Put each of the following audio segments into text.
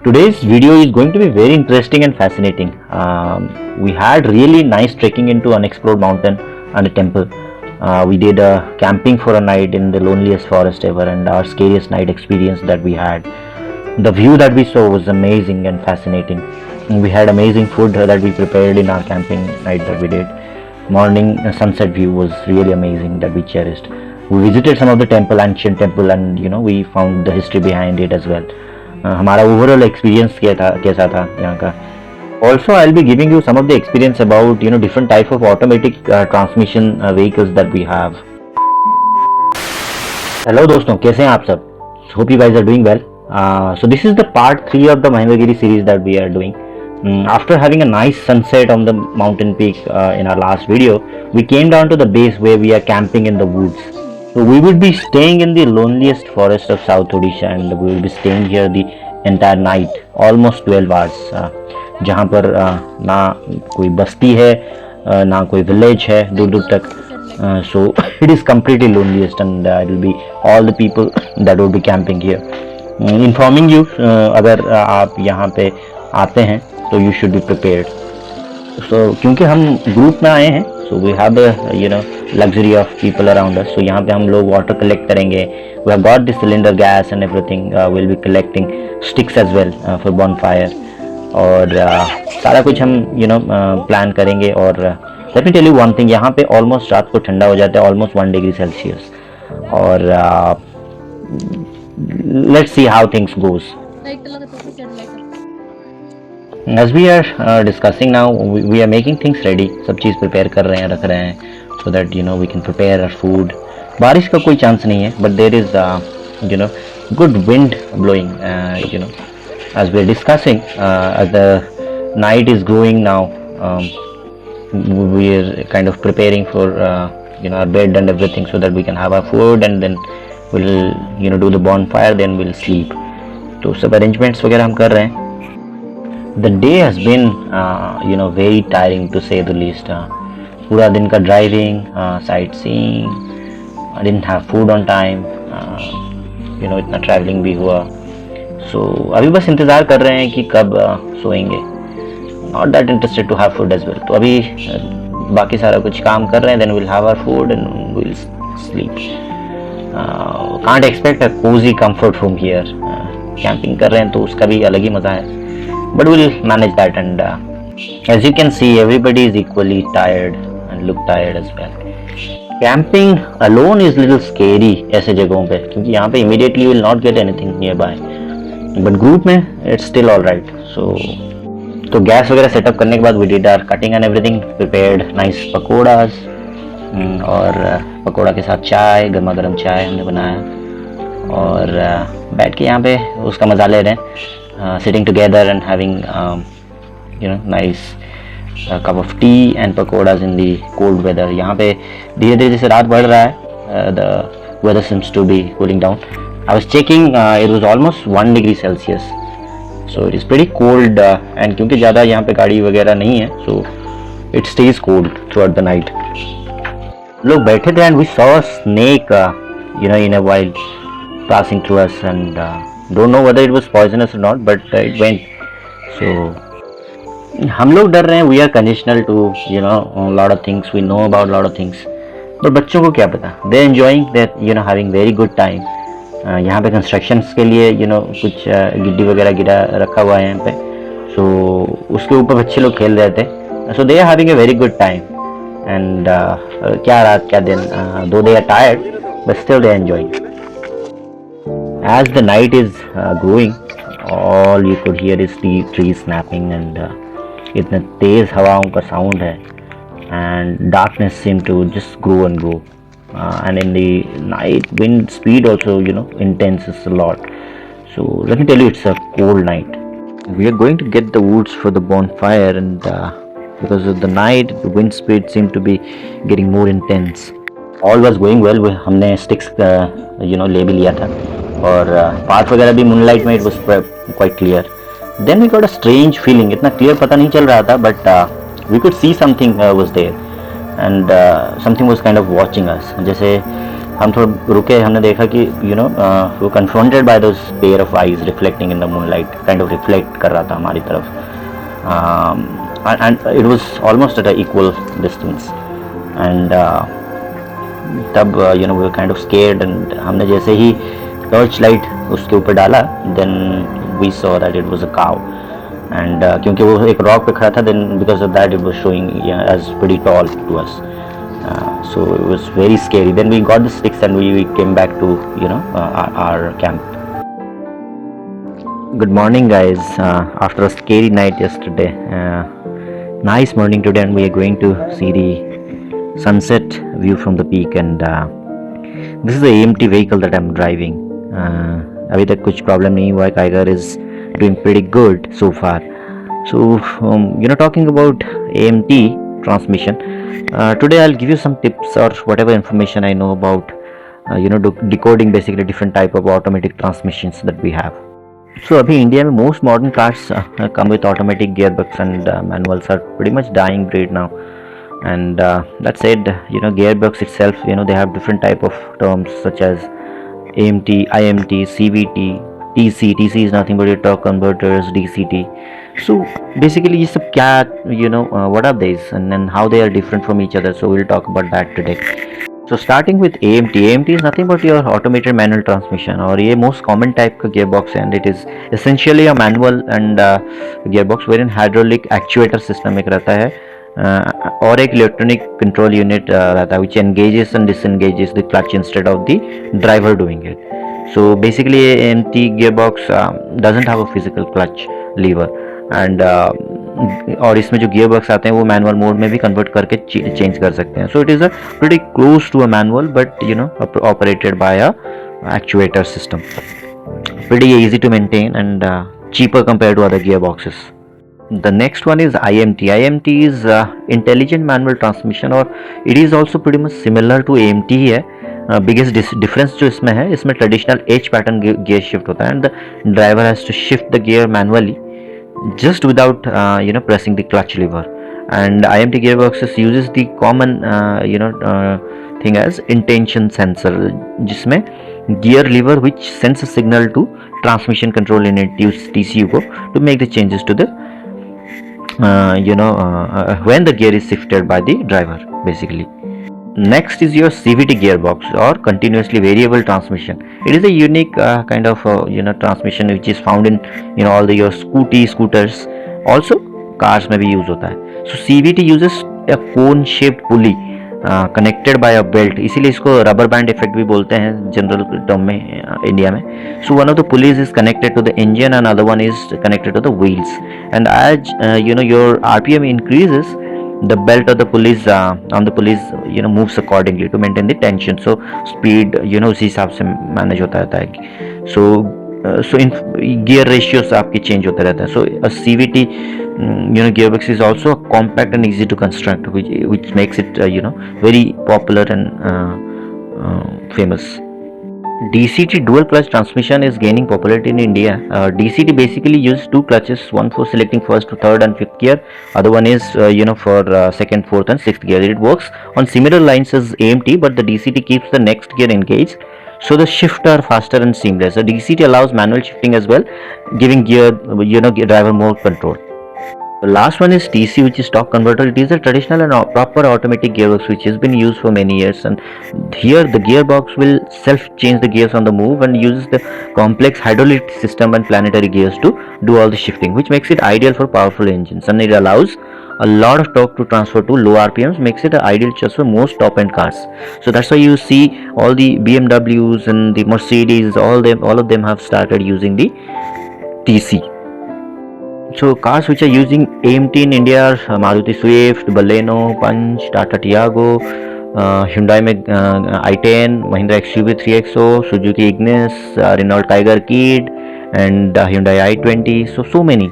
Today's video is going to be very interesting and fascinating. We had really nice trekking into unexplored mountain and a temple. We did camping for a night in the loneliest forest ever, and our scariest night experience that we had. The view that we saw was amazing and fascinating. And we had amazing food that we prepared in our camping night that we did. Morning sunset view was really amazing that we cherished. We visited some of the temple, ancient temple, and we found the history behind it as well. हमारा overall experience कैसा था यहाँ का. Also, I'll be giving you some of the experience about different type of automatic transmission vehicles that we have. Hello दोस्तों, कैसे हैं आप सब? Hope you guys are doing well. So this is the part 3 of the Mahendragiri series that we are doing. After having a nice sunset on the mountain peak in our last video, we came down to the base where we are camping in the woods. So we would be staying in the loneliest forest of South Odisha, and we will be staying here the entire night, almost 12 hours. जहाँ पर ना कोई बस्ती है, ना कोई village है दूर दूर तक. So it is completely loneliest, and it will be all the people that will be camping here. Informing you, अगर आप यहाँ पे आते हैं तो you should be prepared. So क्योंकि हम ग्रुप में आए हैं, so we have the luxury of people around us. So यहाँ पे हम लोग वाटर कलेक्ट करेंगे. We have got the cylinder gas and everything. We'll be collecting sticks as well for bonfire. और सारा कुछ हम प्लान करेंगे. और let me tell you one thing, यहाँ पे ऑलमोस्ट रात को ठंडा हो जाता है, ऑलमोस्ट 1 डिग्री सेल्सियस. और let's see how things goes. As we are discussing now, we are making things ready. सब चीज़ प्रिपेयर कर रहे हैं, रख रहे हैं, so that we can prepare our food. बारिश का कोई चांस नहीं है, but there is good wind blowing. As we are discussing, as the night is growing now, we are kind of preparing for our bed and everything, so that we can have our food, and then we'll do the bonfire, then we'll sleep. तो सब arrangements वगैरह हम कर रहे हैं. The day has been very tiring to say the least. पूरा दिन का driving, sight seeing, I didn't have food on time, इतना ट्रैवलिंग भी हुआ. So अभी बस इंतज़ार कर रहे हैं कि कब सोएंगे. Not that interested to have food as well. तो अभी बाकी सारा कुछ काम कर रहे हैं, then we'll have our food and we'll sleep. Can't expect a cozy comfort room here. Camping कर रहे हैं तो उसका भी अलग ही मज़ा है. But we'll manage that, and as you can see, everybody is equally tired and look tired as well. Camping alone is little scary ऐसे जगहों पे, क्योंकि यहाँ पे immediately you will not get anything nearby. But group में it's still all right. So तो gas वगैरह setup करने के बाद we did our cutting and everything, prepared nice पकोड़ास, और पकोड़ा के साथ चाय, गर्मा गर्म चाय हमने बनाया, और बैठ के यहाँ पे उसका मज़ा ले रहे हैं. Sitting together and having nice cup of tea and pakoras in the cold weather. यहाँ पे धीरे धीरे जैसे रात बढ़ रहा है, the weather seems to be cooling down. I was checking, it was almost 1 degree Celsius, so it is pretty cold, and क्योंकि ज़्यादा यहाँ पे गाड़ी वगैरह नहीं है, so it stays cold throughout the night. लोग बैठे थे, and we saw a snake in a while passing through us, and don't know whether it was poisonous or not, but it went. So हम लोग डर रहे हैं. We are conditional to a lot of things. We know about a lot of things. but बच्चों को क्या पता. They enjoying, they're having very good time. यहाँ पे constructions के लिए कुछ गिट्टी वगैरह गिरा रखा हुआ है यहाँ पे, so उसके ऊपर बच्चे लोग खेल रहे थे. So they are having a very good time, and क्या रात क्या दिन, though they are tired, but still they are enjoying. As the night is growing, all you could hear is the trees snapping, and इतने तेज हवाओं का sound है, and darkness seemed to just grow and grow, and in the night wind speed also intenses a lot. So let me tell you, it's a cold night. We are going to get the woods for the bonfire, and because of the night, the wind speed seemed to be getting more intense. All was going well. हमने sticks ले भी लिया था, और path वगैरह भी moonlight में, it was quite clear. Then we got a strange feeling. इतना clear पता नहीं चल रहा था, but we could see something was there, and something was kind of watching us. जैसे हम थोड़ा रुके, हमने देखा कि वो confronted by those pair of eyes reflecting in the moonlight, kind of reflect कर रहा था हमारी तरफ, and it was almost at a equal distance, and तब we were kind of scared, and हमने जैसे ही टॉर्च लाइट उसके ऊपर डाला, then we saw that it was a cow, and क्योंकि वो एक रॉक पे खड़ा था, then because of that it was showing as pretty tall to us. So it was very scary. Then we got the sticks and we came back to our camp. Good morning, guys. After a scary night yesterday, nice morning today, and we are going to see the sunset view from the peak. And this is the AMT vehicle that I'm driving. अभी तक कुछ problem नहीं हुआ है. Kiger is doing pretty good so far. So talking about AMT transmission. Today I'll give you some tips or whatever information I know about decoding basically different type of automatic transmissions that we have. So अभी India में most modern cars come with automatic gearbox, and manuals are pretty much dying breed now. And that said, gearbox itself, they have different type of terms such as AMT, IMT, CVT, TC. TC is nothing but your torque converters, DCT. So basically ये सब क्या, what are these and then how they are different from each other, so we'll talk about that today. So starting with AMT. AMT is nothing but your automated manual transmission, और ये most common type का gearbox है, and it is essentially a manual and gearbox wherein hydraulic actuator system एक रहता है, और एक electronic control unit रहता है which engages and disengages the clutch instead of the driver doing it. So basically AMT gearbox doesn't have a physical clutch lever, and और इसमें जो गियर बॉक्स आते हैं वो मैनुअल मोड में भी कन्वर्ट करके चेंज कर सकते हैं. So it is a pretty close to a manual but operated by a actuator system. Pretty easy to maintain and cheaper compared to other gearboxes. The next one is IMT. IMT is intelligent manual transmission, और it is also pretty much similar to AMT ही है. Biggest difference जो इसमें है, इसमें traditional H pattern gear shift होता है, and the driver has to shift the gear manually just without pressing the clutch lever. And IMT gearboxes uses the common thing as intention sensor, जिसमें gear lever which sends a signal to transmission control unit TCU को to make the changes to the when the gear is shifted by the driver basically. Next is your CVT gearbox, or continuously variable transmission. It is a unique kind of transmission which is found in all your scooters, also cars में भी use होता है. So CVT uses a cone shaped pulley connected by a belt, इसीलिए इसको rubber band effect भी बोलते हैं general term में इंडिया में. So one of the pulleys is connected to the engine and other one is connected to the wheels, and as your RPM increases, the belt of the pulleys on the pulleys moves accordingly to maintain the tension. So speed उसी हिसाब से manage होता रहता है. So in gear ratios आपकी change होता रहता है. So a CVT gearbox is also compact and easy to construct, which makes it very popular and famous. DCT dual clutch transmission is gaining popularity in India. DCT basically uses two clutches, one for selecting first to third and fifth gear, other one is for second, fourth and sixth gear. It works on similar lines as AMT, but the DCT keeps the next gear engaged, so the shifts are faster and seamless. The DCT allows manual shifting as well, giving gear driver more control. The last one is TC, which is torque converter. It is a traditional and proper automatic gearbox which has been used for many years, and here the gearbox will self change the gears on the move and uses the complex hydraulic system and planetary gears to do all the shifting, which makes it ideal for powerful engines, and it allows a lot of torque to transfer to low RPMs, makes it an ideal choice for most top end cars. So that's why you see all the BMWs and the Mercedes, all of them have started using the TC. So cars which are using AMT in India are Maruti Swift, Baleno, Punch, Tata Tiago, Hyundai में i10, Mahindra XUV 3XO, Suzuki Ignis, Renault Tiger Kid, and Hyundai i20. So many.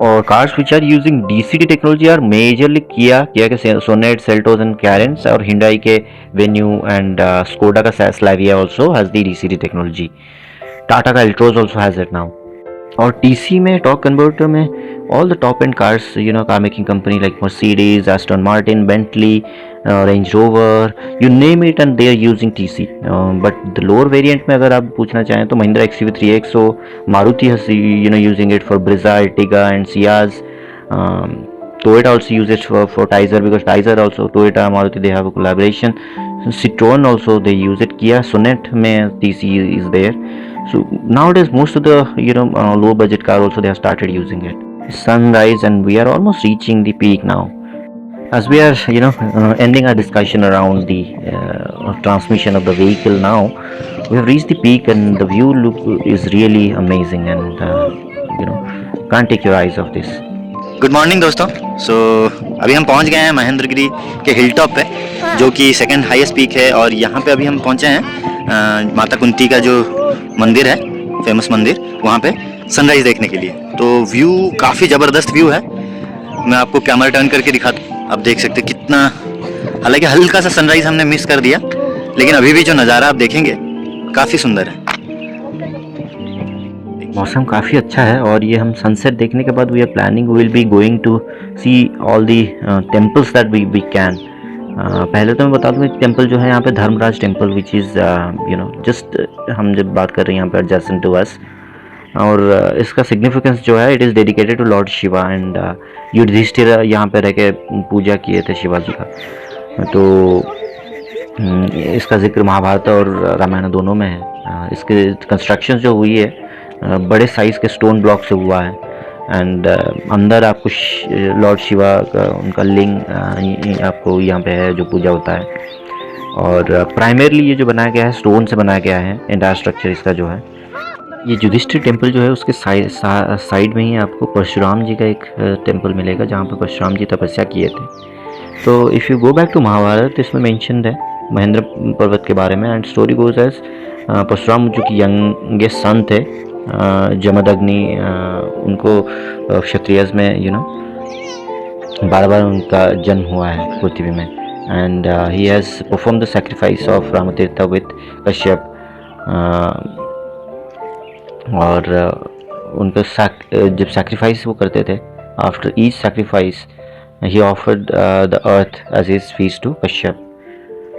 और cars which are using DCT technology are majorly Kia के Sonet, Seltos and Carens, और Hyundai के Venue and Skoda का Slavia also has the DCT technology. Tata का Altroz also has it now. और TC में torque converter में all the top end cars, car making company like Mercedes, Aston Martin, Bentley, Range Rover, you name it, and they are using TC. But the lower variant में अगर आप पूछना चाहें तो Mahindra XUV3X, so Maruti has using it for Brezza, Ertiga and Ciaz. Toyota also uses for Tizer, because Tizer also Toyota Maruti, they have a collaboration. Citroen also they use it. Kia Sonet में TC is there. So nowadays most of the low budget car also they have started using it. Sunrise, and we are almost reaching the peak now. As we are ending our discussion around the transmission of the vehicle now, we have reached the peak, and the view look is really amazing, and can't take your eyes off this. Good morning दोस्तों। अभी हम पहुंच गए हैं महेंद्रगिरी के hill top पे, जो कि सेकंड हाईएस्ट पीक है। और यहाँ पे अभी हम पहुंचे हैं माता कुंती का जो मंदिर है, फेमस मंदिर, वहाँ पे सनराइज़ देखने के लिए। तो व्यू काफ़ी ज़बरदस्त व्यू है। मैं आपको कैमरा टर्न करके दिखाता हूँ। आप देख सकते कितना, हालांकि हल्का सा सनराइज़ हमने मिस कर दिया, लेकिन अभी भी जो नज़ारा आप देखेंगे काफ़ी सुंदर है। मौसम काफ़ी अच्छा है, और ये हम सनसेट देखने के बाद we are planning, we will be going to see all the temples that we can. पहले तो मैं बता दूँ, एक टेम्पल जो है यहाँ पे Dharmaraj temple, which is just हम जब बात कर रहे हैं यहाँ पे एडजेसेंट टू अस। और इसका सिग्निफिकेंस जो है, it is dedicated to lord Shiva, and Yudhishthir यहाँ पे रह के पूजा किए थे शिवाजी का। तो इसका जिक्र महाभारत और रामायण दोनों में है। इसके कंस्ट्रक्शन जो हुई है बड़े साइज़ के स्टोन ब्लॉक से हुआ है, एंड अंदर आपको लॉर्ड शिवा का उनका लिंग आपको यहाँ पे है जो पूजा होता है। और प्राइमरली ये जो बनाया गया है स्टोन से बनाया गया है, एंटायर स्ट्रक्चर इसका जो है। ये युधिष्ठिर टेम्पल जो है उसके साइड में ही आपको परशुराम जी का एक टेम्पल मिलेगा, जहाँ पे परशुराम जी तपस्या किए थे। तो if you go back to Mahabharata, इसमें मेंशन्ड है महेंद्र पर्वत के बारे में, and story goes as Parshuram जो कि यंगेस्ट सन थे, जमदग्नि, उनको क्षत्रियज में बार बार उनका जन्म हुआ है पृथ्वी में, and he has perform the sacrifice of Ramtirth with Kashyap. और उनका जब सैक्रिफाइस वो करते थे, after each sacrifice he offered the earth as his feast to Kashyap,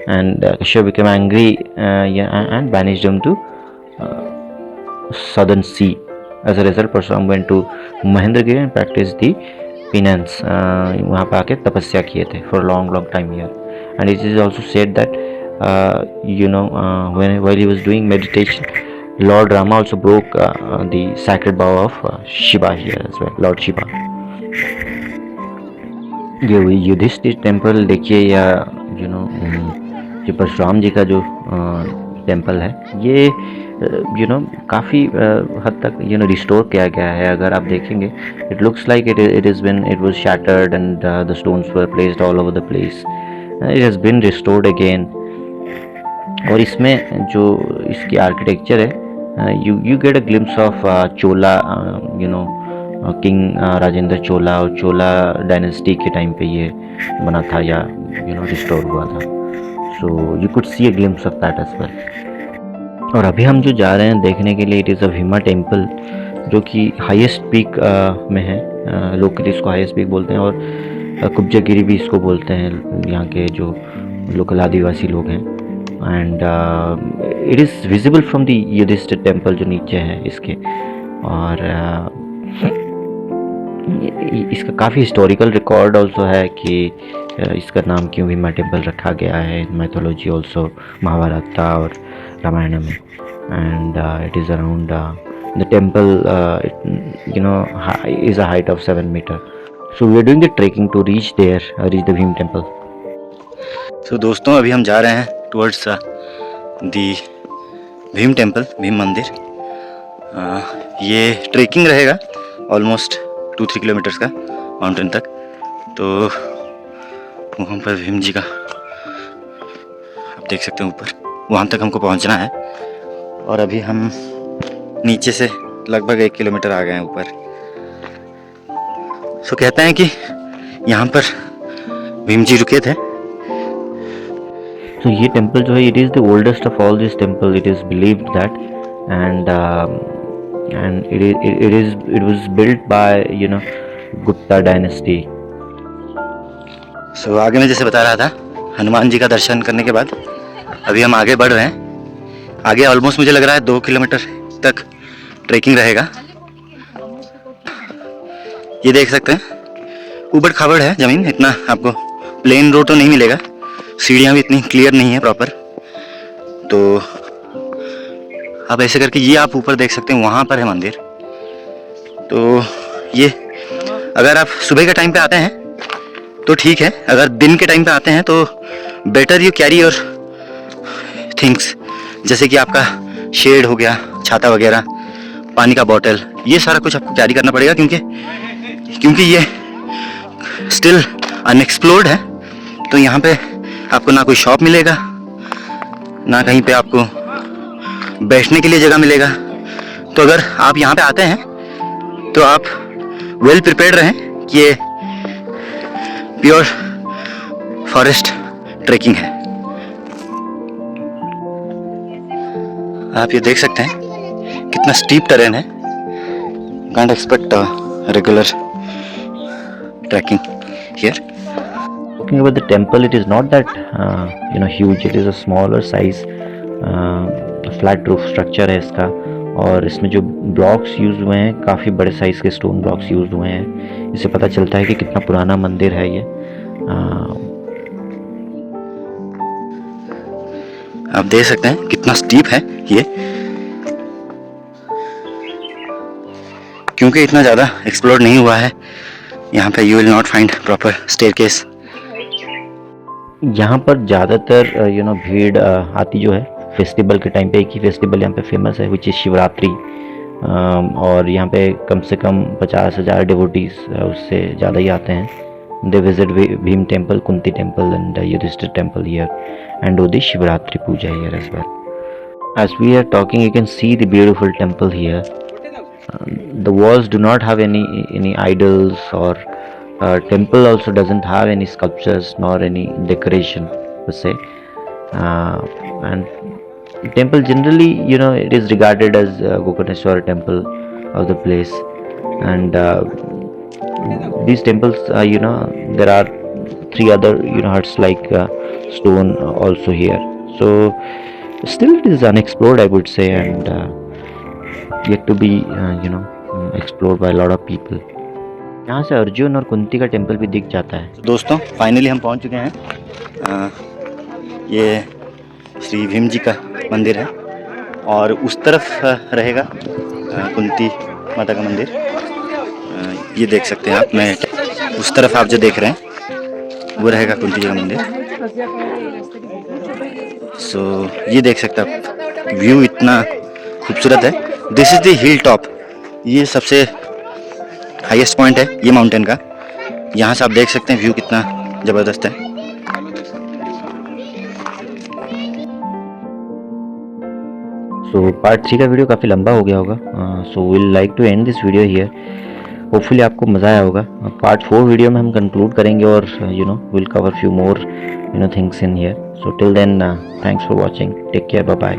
and Kashyap became angry and banished him to southern sea. As a result, Parsuram went to Mahendragiri and practiced the penance. वहाँ पे आके तपस्या किए थे for a long time here. And it is also said that while he was doing meditation, Lord Rama also broke the sacred bow of Shiva here as well, Lord Shiva. ये Yudhishthir temple देखिए, या जो परशुराम जी का जो temple है, ये काफ़ी हद तक रिस्टोर किया गया है। अगर आप देखेंगे, it looks like it was shattered and the stones were placed all over the place. It has been restored again. और इसमें जो इसकी आर्किटेक्चर है, you get a glimpse of Chola, king Rajendra Chola, और चोला डायनेस्टी के टाइम पे ये बना था या रिस्टोर हुआ था। So you could see a glimpse of that as well. और अभी हम जो जा रहे हैं देखने के लिए, it is a Bhima temple, जो कि हाईएस्ट पीक में है। लोकली इसको हाईएस्ट पीक बोलते हैं, और कुब्जागिरी भी इसको बोलते हैं यहाँ के जो लोकल आदिवासी लोग हैं। And it is visible from the Yudhishthir temple जो नीचे है इसके। और इसका काफ़ी हिस्टोरिकल रिकॉर्ड ऑल्सो है कि इसका नाम क्यों भीमा टेम्पल रखा गया है, मैथोलॉजी ऑल्सो महाभारत और रामायण में। And it is around the temple is a height of 7 meters. So we are doing the trekking to reach the Bhim temple. तो दोस्तों अभी हम जा रहे हैं towards the Bhim temple, Bhim मंदिर। ये ट्रेकिंग रहेगा ऑलमोस्ट 2-3 किलोमीटर्स का माउंटेन तक। तो वहाँ पर भीम जी का आप देख सकते हैं ऊपर, वहाँ तक हमको पहुँचना है। और अभी हम नीचे से लगभग 1 किलोमीटर आ गए हैं ऊपर। सो कहते हैं कि यहाँ पर भीम जी रुके थे। तो ये टेम्पल जो है, it is the oldest of all this temple, it is believed that, and it was built by Gupta dynasty. सो आगे मैं जैसे बता रहा था, हनुमान जी का दर्शन करने के बाद अभी हम आगे बढ़ रहे हैं। आगे ऑलमोस्ट मुझे लग रहा है 2 किलोमीटर तक ट्रैकिंग रहेगा। ये देख सकते हैं, ऊबड़ खाबड़ है ज़मीन, इतना आपको प्लेन रोड तो नहीं मिलेगा, सीढ़ियाँ भी इतनी क्लियर नहीं है प्रॉपर। तो अब ऐसे करके ये आप ऊपर देख सकते हैं, वहाँ पर है मंदिर। तो ये अगर आप सुबह के टाइम पे आते हैं तो ठीक है, अगर दिन के टाइम पे आते हैं तो better you carry your things, जैसे कि आपका शेड हो गया, छाता वगैरह, पानी का बॉटल, ये सारा कुछ आपको कैरी करना पड़ेगा, क्योंकि ये स्टिल अनएक्सप्लोर्ड है। तो यहाँ पे आपको ना कोई शॉप मिलेगा, ना कहीं पे आपको बैठने के लिए जगह मिलेगा। तो अगर आप यहाँ पे आते हैं तो आप वेल प्रिपेयर्ड रहें कि ये प्योर फॉरेस्ट ट्रैकिंग है। आप ये देख सकते हैं कितना स्टीप टेरेन है, can't expect regular trekking here. Talking about the temple, it is not that huge. It is a smaller size flat roof structure है इसका, और इसमें जो ब्लॉक्स यूज हुए हैं काफ़ी बड़े साइज के स्टोन ब्लॉक्स यूज हुए हैं। इससे पता चलता है कि कितना पुराना मंदिर है ये। आप देख सकते हैं कितना स्टीप है ये, क्योंकि इतना ज़्यादा एक्सप्लोर नहीं हुआ है यहाँ पे। You will not find proper staircase. यहाँ पर ज़्यादातर भीड़ आती जो है फेस्टिवल के टाइम पे। एक ही फेस्टिवल यहाँ पे फेमस है, विच इज़ शिवरात्रि, और यहाँ पे कम से कम 50,000 डिवोटीज उससे ज़्यादा ही आते हैं। They visit Bhim temple, Kunti temple and Yudhishthir temple here and do the Shivratri puja here as well. As we are talking, you can see the beautiful temple here. The walls do not have any idols, or temple also doesn't have any sculptures nor any decoration per se. And temple generally, it is regarded as Gokarneshwar temple of the place. And these temples, there are 3 other huts like stone also here. So still it is unexplored, I would say, and yet to be explored by a lot of people. यहाँ से अर्जुन और कुंती का temple भी दिख जाता है। तो दोस्तों फाइनली हम पहुँच चुके हैं। ये श्री भीम जी का मंदिर है, और उस तरफ रहेगा कुंती माता का मंदिर। ये देख सकते हैं आप, मैं उस तरफ आप जो देख रहे हैं वो रहेगा कुंती जी का मंदिर। सो ये देख सकते हैं आप, व्यू इतना खूबसूरत है। This is the hill top, ये सबसे हाईएस्ट पॉइंट है ये माउंटेन का। यहाँ से आप देख सकते हैं व्यू कितना ज़बरदस्त है। सो पार्ट 3 का वीडियो काफ़ी लंबा हो गया होगा, so will like to end this video here. Hopefully आपको मज़ा आया होगा। पार्ट 4 वीडियो में हम कंक्लूड करेंगे, और will cover few more things in here. So till then, thanks for watching, take care, bye bye.